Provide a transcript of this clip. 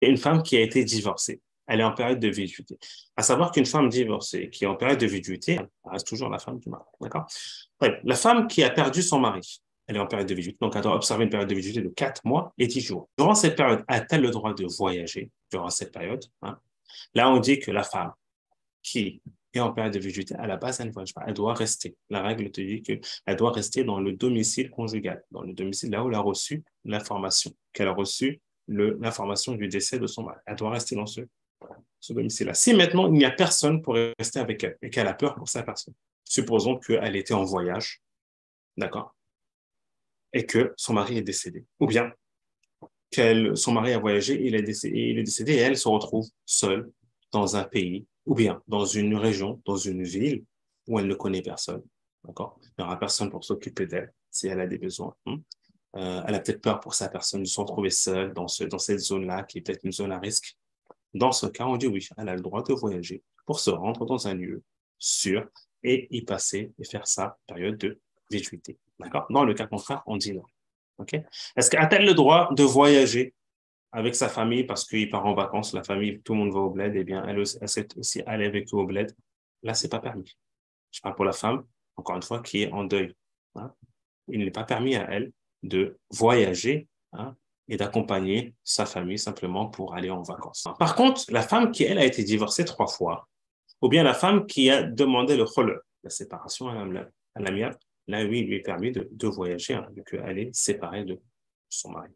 et une femme qui a été divorcée. Elle est en période de viduité. À savoir qu'une femme divorcée qui est en période de viduité, elle reste toujours la femme du mari. D'accord? Ouais. La femme qui a perdu son mari, elle est en période de viduité, donc elle doit observer une période de viduité de 4 mois et 10 jours. Durant cette période, a-t-elle le droit de voyager durant cette période, hein? Là, on dit que la femme qui est en période de viduité, à la base, elle ne voyage pas. Elle doit rester. La règle te dit qu'elle doit rester dans le domicile conjugal, dans le domicile là où elle a reçu l'information, qu'elle a reçu l'information du décès de son mari. Elle doit rester dans ce domicile-là. Si maintenant, il n'y a personne pour rester avec elle et qu'elle a peur pour sa personne, supposons qu'elle était en voyage, d'accord, et que son mari est décédé, ou bien son mari a voyagé, il est décédé et elle se retrouve seule dans un pays ou bien dans une région, dans une ville où elle ne connaît personne. D'accord? Il n'y aura personne pour s'occuper d'elle si elle a des besoins. Elle a peut-être peur pour sa personne de se retrouver seule dans cette zone-là qui est peut-être une zone à risque. Dans ce cas, on dit oui, elle a le droit de voyager pour se rendre dans un lieu sûr et y passer et faire sa période de gratuité. D'accord? Dans le cas contraire, on dit non. OK? Est-ce qu'a-t-elle le droit de voyager avec sa famille parce qu'il part en vacances, la famille, tout le monde va au bled, eh bien, elle sait aussi aller avec eux au bled. Là, c'est pas permis. Je parle pour la femme, encore une fois, qui est en deuil, hein. Il n'est pas permis à elle de voyager, hein, et d'accompagner sa famille simplement pour aller en vacances. Par contre, la femme qui, elle, a été divorcée 3 fois, ou bien la femme qui a demandé le khul, la séparation à l'amiable, là, oui, il lui est permis de voyager, hein, vu qu'elle est séparée de son mari.